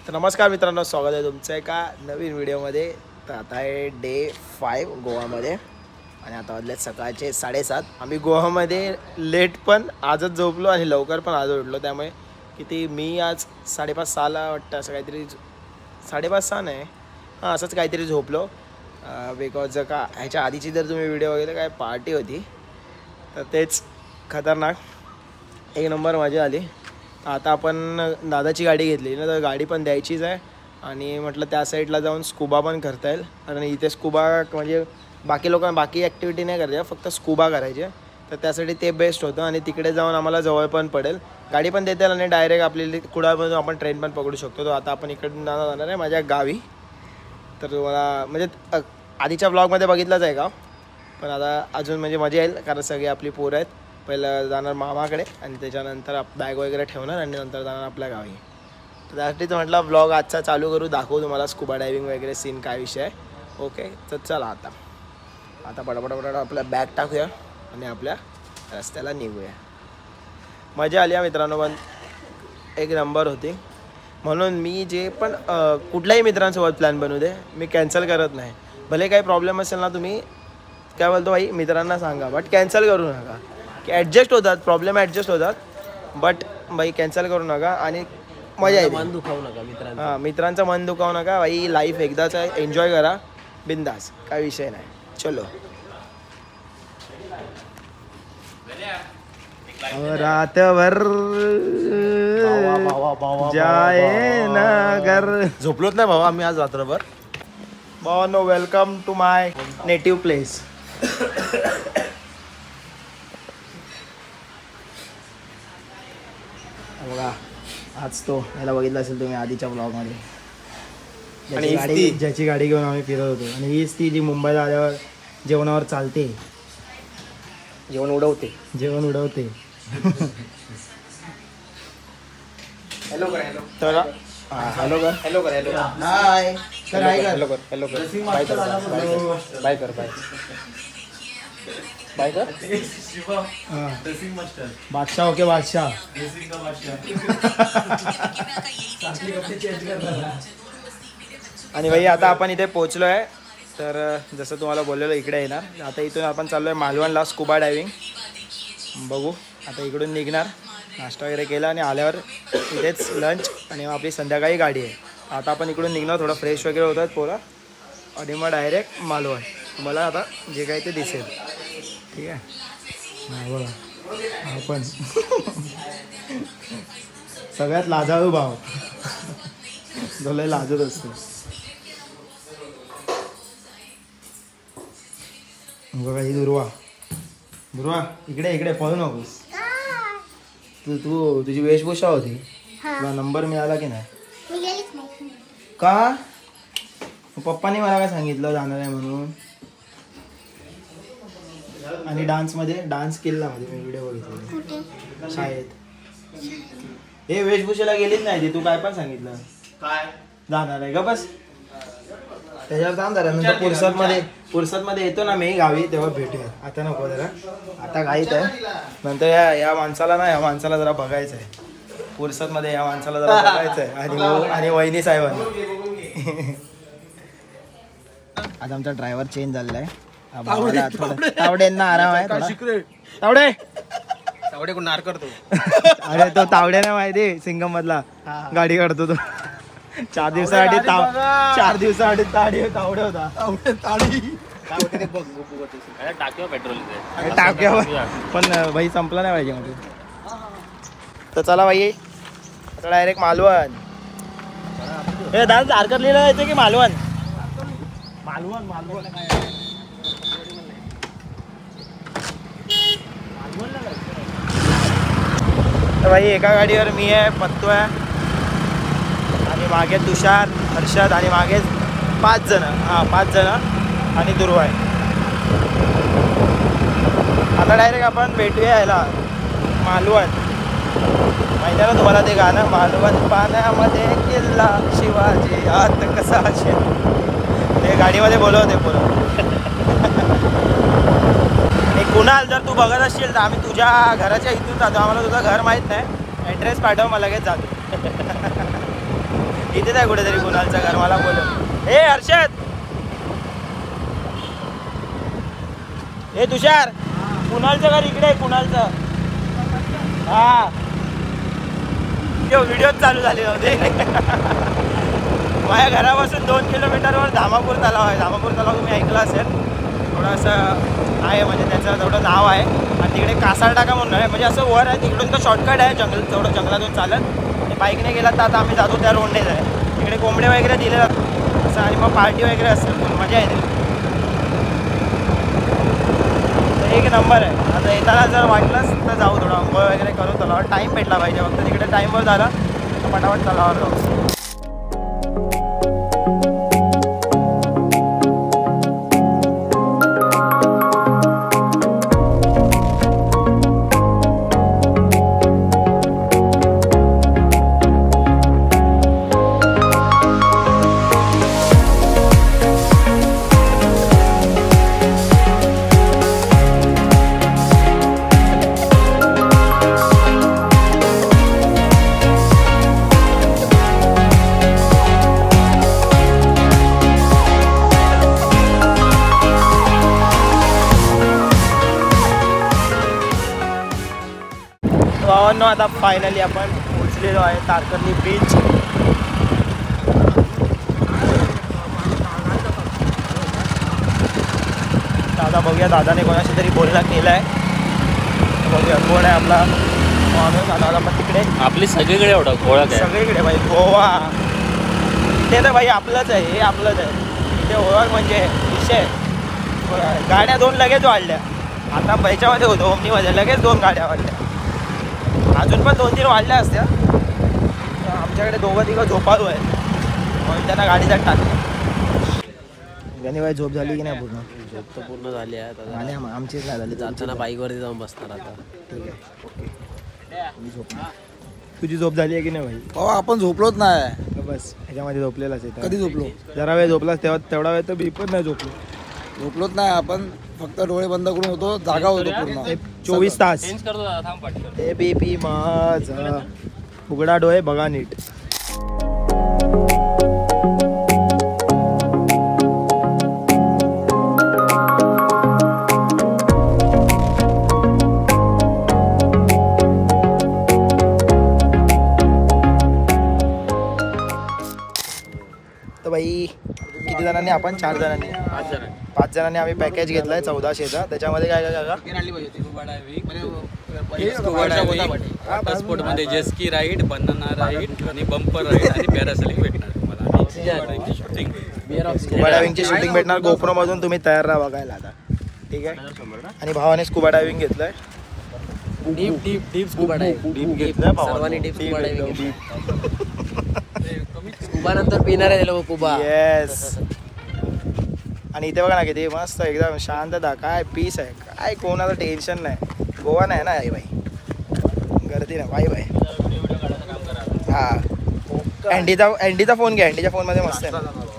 तर नमस्कार मित्रांनो, स्वागत आहे तुमचं एका नवीन व्हिडिओमध्ये. तर आता आहे डे 5 गोवामध्ये आणि आता वाजले सकाळचे 7:30. आम्ही गोवामध्ये लेट पण आजच झोपलो आणि लवकर पण आज उठलो. त्यामुळे किती मी आज 5:30-6ला वाटतं असं काहीतरी, 5:30-6 नाही हां असंच काहीतरी झोपलो. बिकॉज का ह्याच्या आधीची जर तुम्ही व्हिडिओ वगैरे काय पार्टी होती तर तेच खतरनाक, एक नंबर मजा आली. आता आपण दादाची गाडी घेतली ना, तर गाडी पण द्यायचीच आहे आणि म्हटलं त्या साईडला जाऊन स्कुबा पण करता येईल. कारण इथे स्कुबा म्हणजे बाकी लोकांना बाकी ॲक्टिव्हिटी नाही करायच्या, फक्त स्कुबा करायचे. तर त्यासाठी ते बेस्ट होतं आणि तिकडे जाऊन आम्हाला जवळ पण पडेल, गाडी पण देता येईल आणि डायरेक्ट आपली कुडाळमधून आपण ट्रेन पण पकडू शकतो. तर आता आपण इकडून जाणार आहे माझ्या गावी. तर मला म्हणजे आधीच्या ब्लॉगमध्ये बघितलंच आहे गाव, पण आता अजून म्हणजे मजा येईल कारण सगळी आपली पोरं आहेत. पहिलं जाणार मामाकडे आणि त्याच्यानंतर बॅग वगैरे ठेवणार आणि नंतर जाणार आपल्या गावी. तर त्यासाठीच म्हटलं ब्लॉग आजचा चालू करू, दाखवू तुम्हाला स्कुबा डायव्हिंग वगैरे सीन काय विषय आहे. ओके, तर चला आता पटापट आपल्या बॅग टाकूया आणि आपल्या रस्त्याला निघूया. मजा आली मित्रांनो, पण एक नंबर होती. म्हणून मी जे पण कुठल्याही मित्रांसोबत प्लॅन बनवू दे, मी कॅन्सल करत नाही. भले काही प्रॉब्लेम असेल ना, तुम्ही काय बोलतो भाई मित्रांना सांगा, बट कॅन्सल करू नका. की ॲडजस्ट होतात, प्रॉब्लेम ॲडजस्ट होतात, बट भाई कॅन्सल करू नका आणि मजा येते. मन दुखावू नका मित्रांचं. हां, मित्रांचं मन दुखावू नका भाई. लाईफ एकदाच आहे, एन्जॉय करा बिंदास, काय विषय नाही. चलो रातभर जाए ना घर. झोपलोच नाही भावा आम्ही आज रात्रभर. भावांनो, welcome to my native place. बघा, आज तो याला बघितला असेल तुम्ही आधीच्या ब्लॉगमध्ये, आणि ज्याची गाडी घेऊन आम्ही फिरत होतो. आणि हीच ती जी मुंबईला आल्यावर जेवणावर चालते, जेवण उडवते. हॅलो कर, हॅलो तर हॅलो कर, हॅलो कर, हॅलो हाय कर, हाय कर, हॅलो कर, हॅलो कर, बाय कर, बाय कर, बाय बाय कर. बादशाह ओके बादशाह. आणि भाई आता आपण इथे पोचलो आहे. तर जसं तुम्हाला बोललेलो इकडे येणार. आता इथून आपण चाललो आहे मालवणला स्कुबा डायव्हिंग. बघू आता इकडून निघणार, नाश्ता वगैरे केला आणि आल्यावर इथेच लंच आणि मग आपली संध्याकाळी गाडी आहे. आता आपण इकडून निघणार, थोडं फ्रेश वगैरे होतात पोरं आणि मग डायरेक्ट मालवण. तुम्हाला आता जे काही ते दिसेल, ठीक आहे. नाही बघा आपण सगळ्यात लाजाळू भाव जो लय लाजत असतो. बघा ही दुर्वा इकडे पळू नकोस. तू तुझी वेशभूषा होती, तुला नंबर मिळाला की नाही? का पप्पाने मला काय सांगितलं जाणार आहे म्हणून. आणि डान्स केला मध्ये मी व्हिडिओ बघितले शाळेत. हे वेशभूषेला गेलीच नाही ती, तू काय पण सांगितलं काय जाणार आहे का बस. त्याच्यावर थांब जरा, नंतर पुरसतमध्ये येतो ना मी गावी तेव्हा भेटूया. आता नको जरा, आता घाईत आहे. नंतर या माणसाला जरा बघायचं आहे पुरसतमध्ये, या माणसाला जरा बघायचं आहे. आणि वहिनी साहेबांना आज आमचा ड्रायव्हर चेंज झालेला आहे. तावड्यांना आराम आहे तावडे कोण नार करतो. अरे तो तावड्याने माहिती सिंगम मधला गाडी काढतो तो. 4 दिवसासाठी तावडे होता. टाक्यावर पण भाई संपला नाही पाहिजे मध्ये. तर चला भाई आता डायरेक्ट मालवण. हे दादा झारखंड जायचं की मालवण? तर भाई एका गाडीवर मी आहे, पत्तू आहे आणि मागे तुषार, हर्षद आणि मागे 5 जण आणि दुर्वा आहे. आता डायरेक्ट आपण भेटूया याला मालवण. माहिती आहे ना तुम्हाला ते गाणं, मालवण पाण्यामध्ये किल्ला शिवाजी आत कसा असेल, ते गाडीमध्ये बोलवते पुरं. आणि कुणाल जर तू बघत असशील तर आम्ही तुझ्या घराच्या इथून जातो. आम्हाला तुझं घर माहीत नाही, ॲड्रेस पाठव, मला लगेच जातो. इथेच आहे कुठेतरी कुणालचं घर. मला बोल हे हर्षद, हे तुषार, कुणालचं घर इकडे आहे. कुणालचं हा व्हिडिओ चालू झाले होते. माझ्या घरापासून 2 किलोमीटरवर धामापूर तलाव आहे. धामापूर तलाव तुम्ही ऐकलं असेल, थोडंसं आहे म्हणजे त्याचं थोडं नाव आहे. आणि तिकडे कासार टाका म्हणून आहे, म्हणजे असं वर आहे. तिकडून तर शॉर्टकट आहे जंगल, थोडं जंगलातून चालत बाईकने गेला तर आता आम्ही जातो त्या रोडनेच आहे. तिकडे कोंबडे वगैरे दिले जातात असं, आणि मग पार्टी वगैरे असतं, मजा येते. एक नंबर आहे. आता येताना जर वाटलंच तर जाऊ, थोडं अंघोळ वगैरे करू. तलावावर टाईम भेटला पाहिजे, फक्त तिकडे टाईमवर झाला तर पटापट तलावावर जाऊ. भावांनो, आता फायनली आपण पोचलेलो आहे तारकर्ली बीच. दादा बघूया, दादाने कोणाशी तरी बोलणं केलं आहे. बघूया कोण आहे आपला माणूस. आता आपण तिकडे आपली सगळीकडे ओळख आहे, सगळीकडे भाई. गोवा ते तर भाई आपलंच आहे, हे आपलंच आहे. इथे ओळख म्हणजे विषय. गाड्या 2 लगेच वाढल्या. आता पैशामध्ये होतो ओमनीमध्ये लगेच 2 गाड्या वाढल्या. अजून पण 2-3 वाढल्या असत्या. आमच्याकडे 2-3 झोपाळू आहे म्हणून त्यांना गाडीसाठी टाकलं. गणी बाई झोप झाली की नाही पूर्ण? झोप तर पूर्ण झाली आहे. आणि आमचीच नाही झाली. जाताना बाईकवरती जाऊन बसणार आता. ठीक आहे, ओके. झोप तुझी झोप झाली आहे की नाही भाई? हो, आपण झोपलोच नाही. बस ह्याच्यामध्ये झोपलेलाच आहे. कधी झोपलो? जरा वेळ झोपलास तेव्हा, तेवढा वेळ तर मी पण नाही झोपलो. झोपलोच नाही आपण, फक्त डोळे बंद करून होतो, जागा होतो पूर्ण 24 तास. ए बीपी माझा उघडा डोळे बघा नीट. तर बाई किती जणांनी आपण? 4 जणांनी, 5 जणांनी आम्ही पॅकेज घेतलाय 1400चा. त्याच्यामध्ये काय काय का स्पोर्ट मध्ये जेस्की राईड, बनाना राईड आणि बंपर राईड आणि पॅरासेलिंग भेटणार तुम्हाला. स्कुबा डायव्हिंगची शूटिंग भेटणार. गोप्रो मधून तुम्ही तयार राहा बघायला आता, ठीक आहे. आणि भावाने स्कुबा डायव्हिंग घेतलंय. डीप स्कुबा डायव्हिंग घेतलंय सर्वांनी डीप स्कुबा डायव्हिंग. स्कुबा नंतर पिणार आहे लोक कुबा. येस. आणि इथे बघा ना किती मस्त एकदम शांतता, काय पीस आहे, काय कोणाचं टेन्शन नाही. गोवा नाही ना बाई, गर्दी ना बाई बाई. हा, अँडीचा फोन घ्या, अँडीच्या फोनमध्ये मस्त आहे.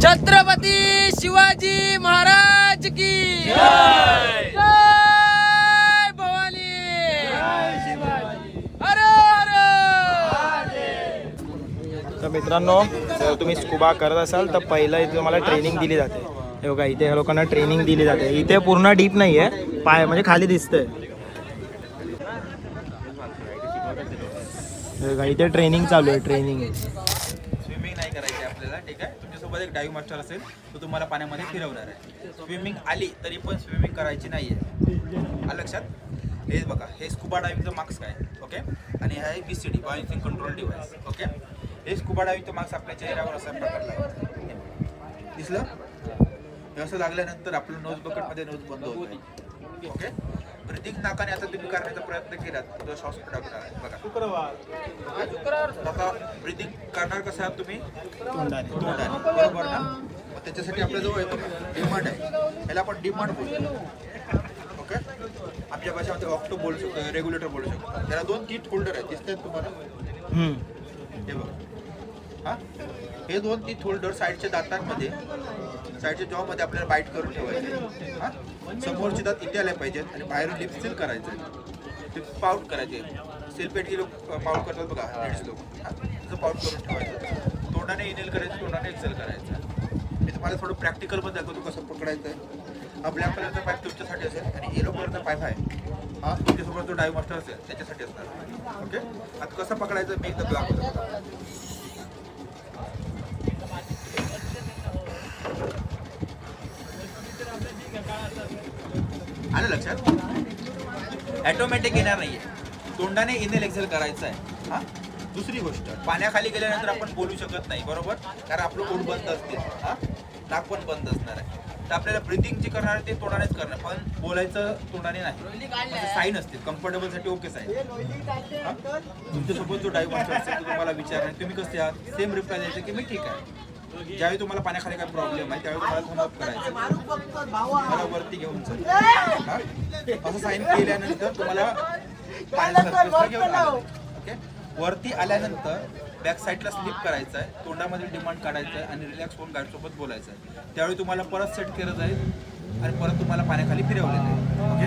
छत्रपती शिवाजी महाराज की जय. जय भवानी. हर हर. तर मित्रांनो, जर तुम्ही स्कुबा करत असाल तर पहिलं इथे तुम्हाला ट्रेनिंग दिली जाते. हे बघा इथे ह्या लोकांना ट्रेनिंग दिली जाते. इथे पूर्ण डीप नाही आहे, पाय म्हणजे खाली दिसतंय. इथे ट्रेनिंग चालू आहे, ट्रेनिंग. स्विमिंग नाही करायची आपल्याला, ठीक आहे. तुमच्यासोबत एक डाईव्ह मास्टर असेल तो तुम्हाला पाण्यामध्ये फिरवणार आहे. स्विमिंग आली तरी पण स्विमिंग करायची नाही आहे, लक्षात. हे बघा, हे स्कुबा डायव्हिंगचं मार्क्स काय, ओके. आणि हे आहे BCD, बॉयसिंग कंट्रोल डिव्हाइस, ओके. हे स्कुबा डायव्हिंगचं मार्क्स आपल्या चेहऱ्यावर असा प्रकार दिसलं. हे असं लागल्यानंतर आपलं नोज बकेटमध्ये नोज बंद होतं, ओके. ब्रिथिंग नाकाने आता तुम्ही करण्याचा प्रयत्न केलात तर श्वास अडकणार आहे. बघा, आता ब्रिथिंग करणार कसं आहात तुम्ही? तोंडाने, बरोबर ना. मग त्याच्यासाठी आपल्याजवळ डिमांड आहे, ह्याला आपण डिमांड बोलतो. ओके, आपल्या भाषेमध्ये ऑक्टो बोलू शकतो, रेग्युलेटर बोलू शकतो. त्याला 2 टीथ होल्डर आहेत, दिसत आहेत तुम्हाला? हे बघा, हां हे 2 टीथ होल्डर साईडच्या दातांमध्ये, साईडच्या जॉमध्ये आपल्याला बाईट करून ठेवायचे. हां, समोरचे दात इथे आले पाहिजेत आणि बाहेरून लिप सील करायचं, लिप पाऊट करायचे. सेलपेटी लोक पाऊट करतात बघा, लेडीज लोक, तसं पाऊट करून ठेवायचं. तोंडाने इनेल करायचं, तोंडाने एक्सेल करायचं. मी तुम्हाला थोडं प्रॅक्टिकल पण दाखवतो कसं पकडायचं आहे. हा ब्लॅक कलरचा पाईप तुमच्यासाठी असेल आणि येलो कलरचा पाईप आहे, हा तुमच्यासोबत जो डायव्ह मास्टर असेल त्याच्यासाठी असणार. ओके, आता कसं पकडायचं मी एकदा दाखवतो. आलं लक्षात? ॲटोमॅटिक येणार नाहीये, तोंडाने इनेल एक्सेल करायचं आहे. हां, दुसरी गोष्ट, पाण्याखाली गेल्यानंतर आपण बोलू शकत नाही, बरोबर, कारण आपलं ओठ बंद असते, हां नाक पण बंद असणार आहे. तर आपल्याला ब्रिथिंग जे करणार ते तोंडानेच करणार, पण बोलायचं तोंडाने नाही. साईन असते कम्फर्टेबलसाठी, ओके साईन. तुमच्यासोबत जो डायव्ह मास्टर असेल तो तुम्हाला विचारणार तुम्ही कसे आहात, सेम रिप्लाय द्यायचं की मी ठीक आहे. ज्यावेळी तुम्हाला पाण्याखाली काय प्रॉब्लेम आहे त्यावेळी तुम्हाला थंब करायचं, मला वरती घेऊन चल, असं साईन केल्यानंतर तुम्हाला पाण्याला घेऊन आलं. ओके, वरती आल्यानंतर बॅक साईडला स्लिप करायचं आहे, तोंडामध्ये डिमांड काढायचं आहे आणि रिलॅक्स होऊन गाईडसोबत बोलायचं आहे. त्यावेळी तुम्हाला परत सेट केलं जाईल आणि परत तुम्हाला पाण्याखाली फिरवलं जाईल. ओके,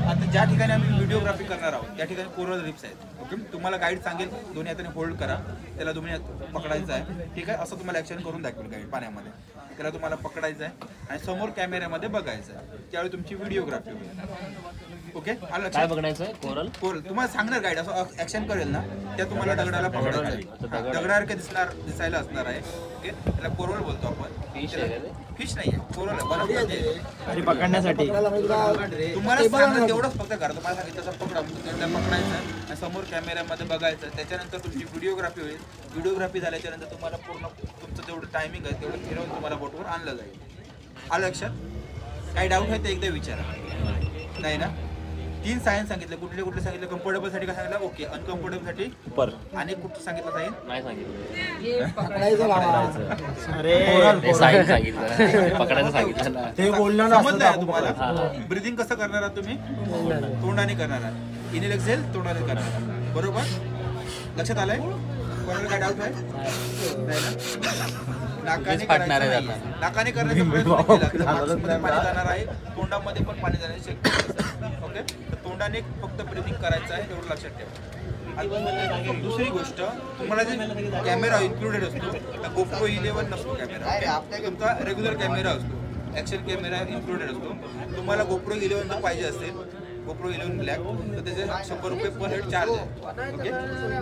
आता ज्या ठिकाणी आम्ही व्हिडिओग्राफी करणार आहोत त्या ठिकाणी कोरल रिप्स आहेत. ओके, तुम्हाला गाईड सांगेल दोन्ही हाताने होल्ड करा, त्याला दोन्ही हात पकडायचं आहे, ठीक आहे, असं तुम्हाला ॲक्शन करून दाखवेल गाईड पाण्यामध्ये. त्याला तुम्हाला पकडायचं आहे आणि समोर कॅमेऱ्यामध्ये बघायचं आहे, त्यावेळी तुमची व्हिडिओग्राफी होईल. ओके, आलं काय बघायचं कोरल? कोरल तुम्हाला सांगणार गाईड, असं ॲक्शन करेल ना त्या तुम्हाला दगडाला पकडायचं आहे, दगडासारखे दिसायला असणार आहे. ओके, त्याला कोरल बोलतो आपण. फिश नाही आहे, कोरल आहे. आणि पकडण्यासाठी तुम्हाला सांगणं तेवढंच फक्त करा, तुम्हाला सांगितलं तसं पकडा, त्याला पकडायचं आणि समोर कॅमेऱ्यामध्ये बघायचं. त्याच्यानंतर तुमची व्हिडिओग्राफी होईल. व्हिडिओग्राफी झाल्याच्यानंतर तुम्हाला पूर्ण तुमचं जेवढं टायमिंग आहे तेवढं फिरवून तुम्हाला बोटवर आणलं जाईल. आलं लक्षात? काही डाऊट आहे ते एकदा विचारा. नाही ना? 3 सायन्स सांगितले, कुठले कुठले सांगितले? कम्फर्टेबलसाठी काय सांगितलं? ओके, अनकम्फर्टेबलसाठी आणि कुठं सांगितलं साईन? नाही सांगितलं, अरे साईन सांगितलं, पकडायचं सांगितलं ना. ते बोलणं समजलं आहे तुम्हाला? ब्रिथिंग कसं करणार आहात तुम्ही? तोंडाने करणार आहात. इनेल एक्सेल तोंडाने करणार आहात, बरोबर? लक्षात आलंय? कोणाला काय डाऊट आहे? नाही ना? नाकाने फाटणार आहे करायचं नाहीये. नाकाने करण्याचा प्रयत्न केला तर मार्क्समध्ये पाणी जाणार आहे, तोंडामध्ये पण पाणी जाण्याची शक्यता आहे. ओके, तर तोंडाने फक्त ब्रिथिंग करायचं आहे, एवढं लक्षात ठेवा. दुसरी गोष्ट, तुम्हाला जे कॅमेरा इन्क्लुडेड असतो, तर GoPro 11 नसतो कॅमेरा. ओके, तुमचा रेग्युलर कॅमेरा असतो, ॲक्शन कॅमेरा इन्क्लुडेड असतो. तुम्हाला GoPro 11 जर पाहिजे असेल, GoPro 11 ब्लॅक, तर त्याचे 100 रुपये पर हेड चार्ज आहे. ओके,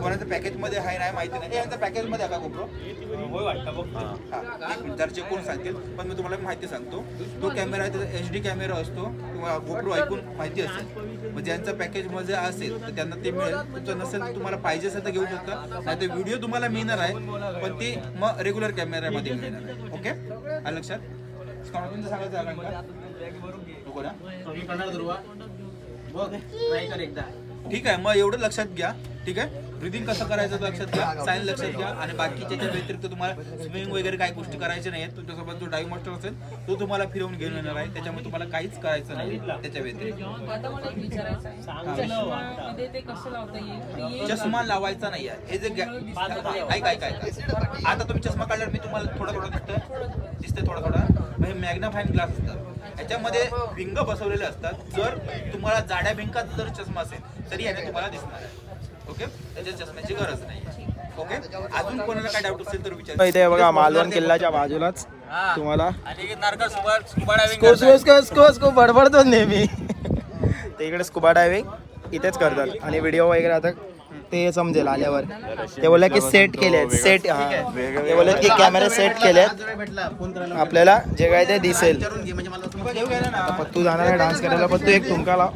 कोणाचं पॅकेजमध्ये आहे नाही माहिती नाही. यांचा पॅकेजमध्ये आहे का GoPro? हां, जरचे कोण सांगतील, पण मी तुम्हाला माहिती सांगतो. तो कॅमेरा आहे, त्याचा HD कॅमेरा असतो, किंवा GoPro ऐकून माहिती असेल. मग ज्यांचं पॅकेजमध्ये असेल तर त्यांना ते मिळेल. तुमचं नसेल तर तुम्हाला पाहिजे असेल तर घेऊ शकता, नाही तर व्हिडिओ तुम्हाला मिळणार आहे, पण ती मग रेग्युलर कॅमेऱ्यामध्ये मिळणार आहे. ओके, आलं लक्षात? तुमचं सांगायचं आहे का? नको ना? ठीक आहे, मग एवढं लक्षात घ्या. ठीक आहे, ब्रिथिंग कसं करायचं लक्षात घ्या, साईन लक्षात घ्या. आणि बाकीच्या व्यतिरिक्त तुम्हाला स्विमिंग वगैरे काही गोष्टी करायच्या नाही आहेत. तुमच्यासोबत जो डायव्ह मास्टर असेल तो तुम्हाला फिरवून घेऊन येणार आहे, त्याच्यामुळे तुम्हाला काहीच करायचं नाही त्याच्या व्यतिरिक्त. चष्मा लावायचा नाही आहे. हे जे आता तुम्ही चष्मा काढल्यावर मी तुम्हाला थोडं दिसतंय थोडा म्हणजे मॅग्नाफाईंग ग्लास असतात, याच्यामध्ये भिंग बसवलेले असतात. जर तुम्हाला जाड्या भिंगाचा जर चष्मा असेल तरी याने तुम्हाला दिसणार आहे. ओके, त्याच्या चष्म्याची गरज नाही. ओके, अजून कोणाला काय डाऊट असेल तर विचार. इथे बघा, मालवण किल्ल्याच्या बाजूलाच तुम्हाला बडबडतो नेहमी. ते इकडे स्कुबा डायव्हिंग इथेच करतात आणि व्हिडिओ वगैरे आता ते समजेल आल्यावर. ते बोलले की सेट केलेत, सेट. ते बोलले की कॅमेरे सेट केलेत, आपल्याला जे काय ते दिसेल. तू जाणार आहे डान्स करायला, पण तू एक ठुमका लाव.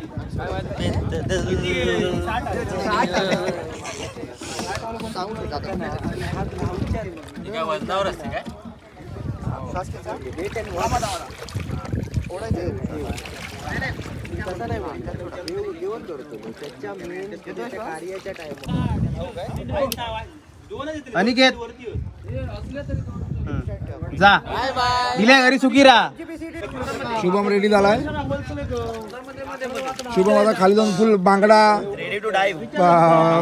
वजनावर असते काय? अनिकेत जा दिल्या घरी सुखी राहा. शुभम रेडी झालाय. शुभम आता खाली जाऊन फुल बांगडा, रेडी टू डाईव्ह.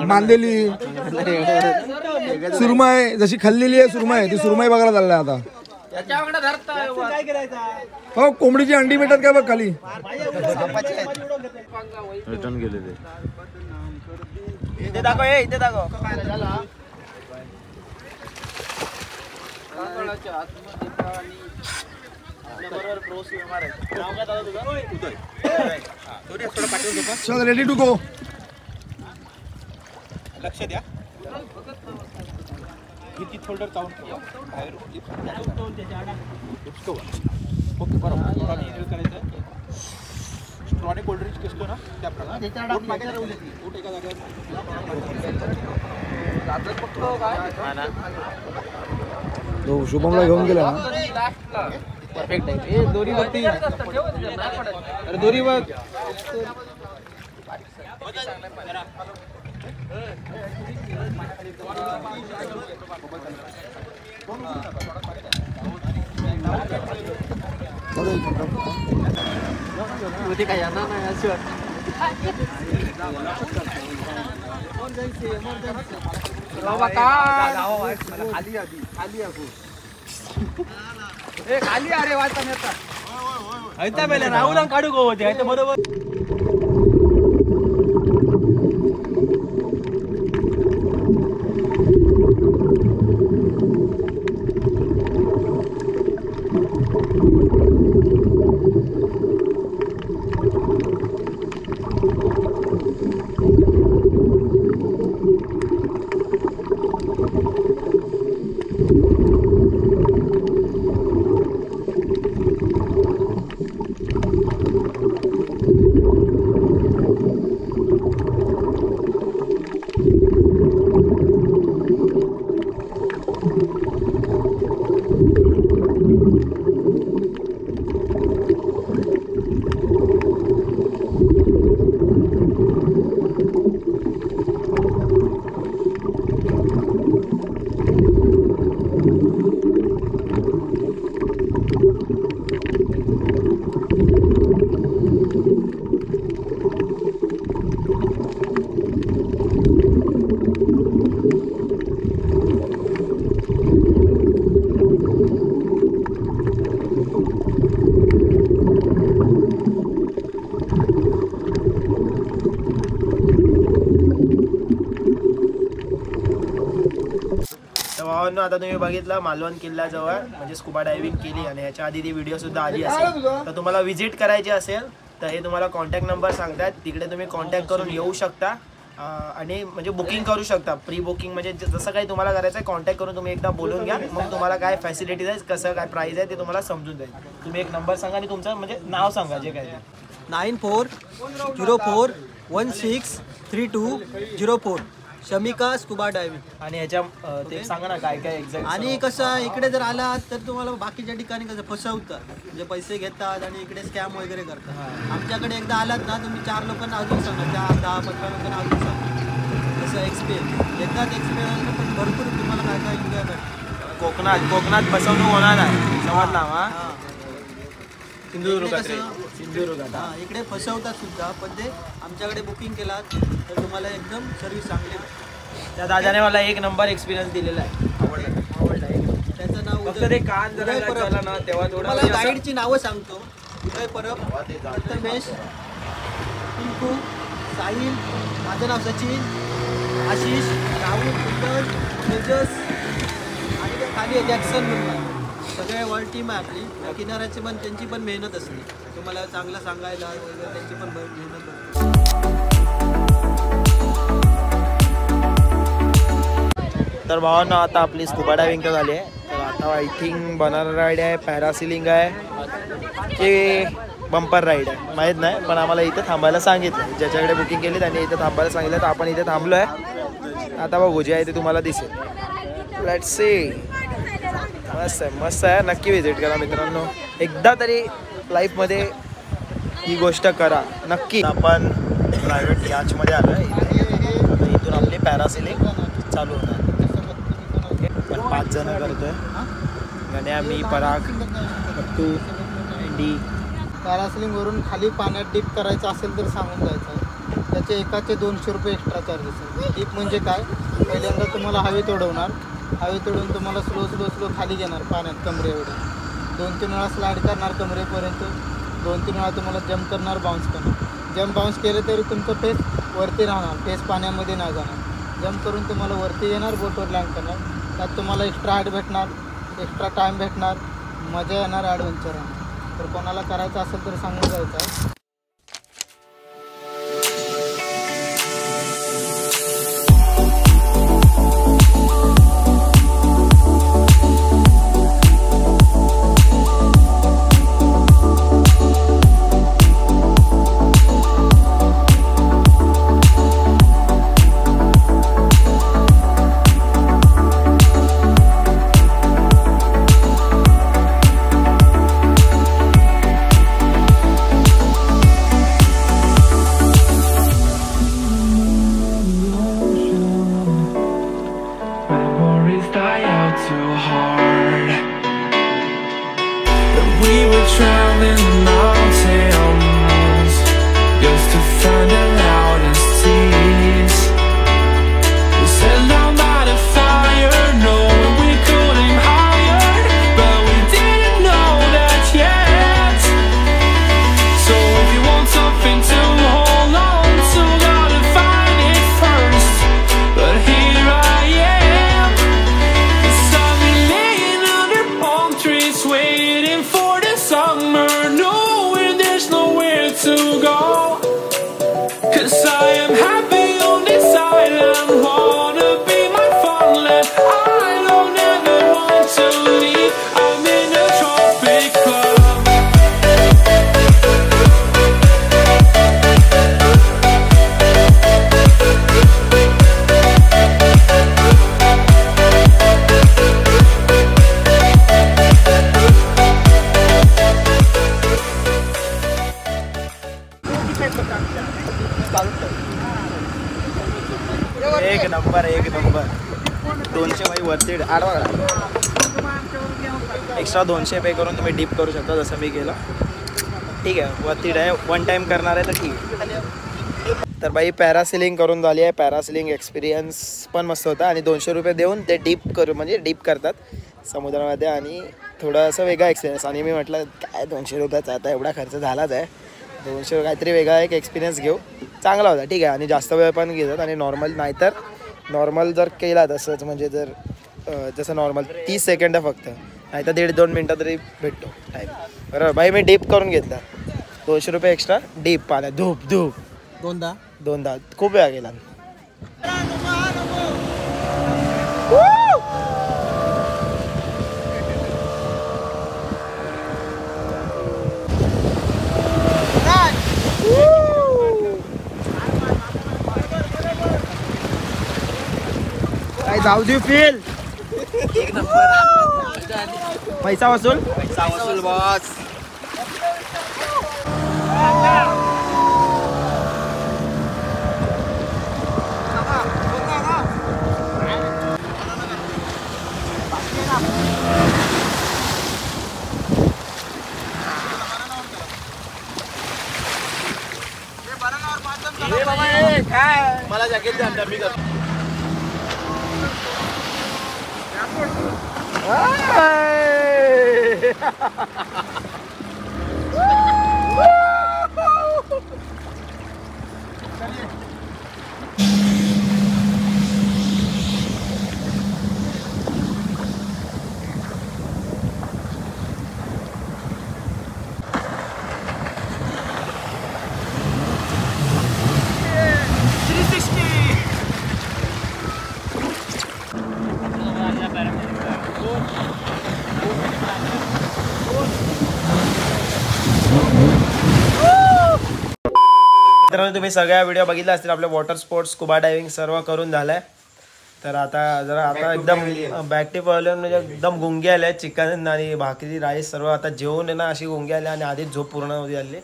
मांदेली, सुरमई जशी खाल्लेली आहे सुरमई, ती सुरमई बघायला चाललाय आता. हो कोंबडीची अंडी भेटत काय बघ खाली. रिटर्न गेलेले. इथे दाखव, इथे दाखव. चल रेडी टू गो. लक्ष द्या किती फोल्डर काउंट ठेवा. बाहेर ओके बरोबर. स्ट्रॉने कोल्ड ड्रिंक्स कसतो ना त्याप्रमाणे एका जागेवर तो शुभमला घेऊन गेला ना. परफेक्ट आहे. दोरी बघती. अरे दोरी बघ. राहुल काढू गो होते बरोबर. भावांनो आता तुम्ही बघितलं मालवण किल्ल्याजवळ म्हणजे स्कुबा डायव्हिंग केली आणि ह्याच्या आधी ती व्हिडिओ सुद्धा आली असेल. तर तुम्हाला व्हिजिट करायची असेल तर हे तुम्हाला कॉन्टॅक्ट नंबर सांगतात, तिकडे तुम्ही कॉन्टॅक्ट करून येऊ शकता आणि म्हणजे बुकिंग करू शकता. प्री बुकिंग म्हणजे जसं काही तुम्हाला करायचं आहे कॉन्टॅक्ट करून तुम्ही एकदा बोलून घ्या. मग तुम्हाला काय फॅसिलिटीज आहे, कसं काय प्राईस आहे ते तुम्हाला समजून जाईल. तुम्ही एक नंबर सांगा आणि तुमचं म्हणजे नाव सांगा जे काय 9404163204 शमिका स्कुबा डायव्हिंग. आणि ह्याच्या ते सांगा ना काय काय एक्झॅक्ट. आणि कसं इकडे जर आलात तर तुम्हाला बाकीच्या ठिकाणी कसं फसवतात, म्हणजे पैसे घेतात आणि इकडे स्कॅम वगैरे करतात. आमच्याकडे एकदा आलात ना तुम्ही 4 लोकांना अजून सांगा, 10-15 लोकांना अजून सांगा. तसं एक्सपिरियन्स एकदाच एक्सपिरियन्स पण भरपूर तुम्हाला काय काय एन्जॉय करतात. कोकणात फसवणूक होणार आहे समजला. हा सिंधुदुर्गात सिंधुदुर्गात इकडे फसवतात सुद्धा, पण ते आमच्याकडे बुकिंग केलात तर तुम्हाला एकदम सर्व्हिस चांगली. त्या दादाने मला एक नंबर एक्सपिरियन्स दिलेला आहे. आवडला. त्याचं नाव फक्त ते कान जरा झाला ना तेव्हा थोडं मला गाईडची नावं सांगतो. उदय परब, प्रथमेश, पिंकू, साहिल, माझं नाव सचिन, आशिष, राहुल, कुंदन, तेजस आणि ते खाली जॅक्सन म्हणून सगळे वर्ल्ड टीम आहे आपली. किनाऱ्याची पण त्यांची पण मेहनत असते, तुम्हाला चांगलं सांगायला वगैरे त्यांची पण मेहनत असते. तर भावांना आता आपली स्कुबा डायव्हिंग तर झाली आहे. तर आता आय थिंक बनाना राईड आहे, पॅरासिलिंग आहे की बंपर राईड आहे माहीत नाही, पण आम्हाला इथे थांबायला सांगितलं. ज्याच्याकडे बुकिंग केली त्यांनी इथे थांबायला सांगितलं, तर आपण इथे थांबलो आहे. आता बघू जे आहे ते तुम्हाला दिसेल. Let's see. मस्त आहे. नक्की व्हिजिट करा मित्रांनो, एकदा तरी लाईफमध्ये ही गोष्ट करा नक्की. आपण प्रायव्हेट याचमध्ये आलो आहे. इथून आपली पॅरासिलिंग चालू होणार. पण 5 जण करतोय. गण्या, मी, पराग, पत्तू, डी. पॅरासेलिंग वरून खाली पाण्यात डीप करायचं असेल तर सांगून जायचं आहे. त्याचे एकाचे 200 रुपये एक्स्ट्रा चार्जेस आहेत. डीप म्हणजे काय, पहिल्यांदा तुम्हाला हवेत उडवणार, हवेत उडवून तुम्हाला स्लो खाली घेणार पाण्यात कमरे एवढे, 2-3 वेळा स्लाईड करणार कमरेपर्यंत, 2-3 वेळा तुम्हाला जंप करणार, बाउन्स करणार. जंप बाउन्स केलं तरी तुमचं फेस वरती राहणार, फेस पाण्यामध्ये नाही जाणार. जंप करून तुम्हाला वरती येणार, बोटवर लँड करणार. त्यात तुम्हाला एक्स्ट्रा हाईट भेटणार, एक्स्ट्रा टाईम भेटणार, मजा येणार, ॲडव्हेंचर आहे. तर कोणाला करायचं असेल तर सांगून जायचं आहे. एक नंबर 200 बाई वरती आडवा. एक्स्ट्रा 200 पे करून तुम्ही डीप करू शकता, जसं मी केलं. ठीक आहे, वरती आहे, 1 टाईम करणार आहे तर ठीक आहे. तर बाई पॅरासेलिंग करून झाली आहे. पॅरासेलिंग एक्सपिरियन्स पण मस्त होता आणि 200 रुपये देऊन ते डीप करतात समुद्रामध्ये आणि थोडं असं वेगळा एक्सपिरियन्स. आणि मी म्हटलं काय 200 रुपयाचा आता एवढा खर्च झालाच आहे, 200 काहीतरी वेगळा एक एक्सपिरियन्स घेऊ. चांगला होता, ठीक आहे. आणि जास्त वेळ पण घेतात आणि नॉर्मल जर केला तसंच म्हणजे जसं नॉर्मल 30 सेकंड फक्त, नाही तर 1.5-2 मिनटं तरी भेटतो टाईम. बरोबर बाई, मी डीप करून घेतला 200 रुपये एक्स्ट्रा डीप पाण्यात धूप दोनदा खूप वेळा गेला. काय जाऊ देऊ फील. एक नंबर. पैसा वसूल बॉस. मला जॅकेट द्या मी करतो. मित्रांनो, तुम्ही सगळ्या व्हिडिओ बघितला असतील. आपल्या वॉटर स्पोर्ट्स, स्कुबा डायव्हिंग सर्व करून झालंय. तर आता एकदम बॅक टू पॉवलियन म्हणजे एकदम गुंगे आले आहेत. चिकन आणि भाकरी, राईस सर्व आता जेवून आहे ना अशी गुंगे आले आणि आधीच झोप पूर्ण होती आली.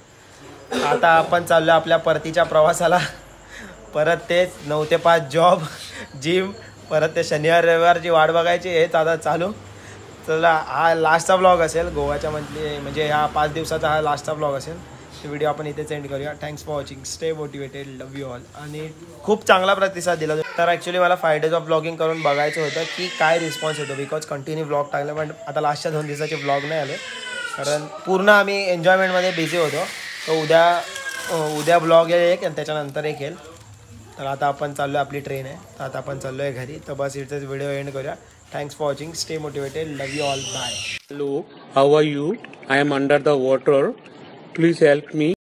आता आपण चाललो आपल्या परतीच्या प्रवासाला. परत तेच 9 ते 5 जॉब, जिम, परत ते शनिवार रविवारची वाट बघायची. हेच आता चालू. चला हा लास्टचा ब्लॉग असेल गोवाच्या म्हणजे ह्या 5 दिवसाचा हा लास्टचा ब्लॉग असेल. तो व्हिडिओ आपण इथेच एंड करूया. Thanks for watching. Stay motivated. Love you all. आणि खूप चांगला प्रतिसाद दिला. तर ॲक्च्युली मला 5 days ऑफ ब्लॉगिंग करून बघायचं होतं की काय रिस्पॉन्स येतो, बिकॉज कंटिन्यू ब्लॉग टाकलं. पण आता लास्टच्या 2 दिवसाचे ब्लॉग नाही आले कारण पूर्ण आम्ही एन्जॉयमेंटमध्ये बिझी होतो. तर उद्या ब्लॉग एक आणि त्याच्यानंतर एक येईल. तर आता आपण चाललो आहे, आपली ट्रेन आहे, तर आता आपण चाललो आहे घरी. तर बस इथेच व्हिडिओ एंड करूया. Thanks for watching. Stay motivated. Love you all. Bye. Hello, how are you? I am under the water. Please help me.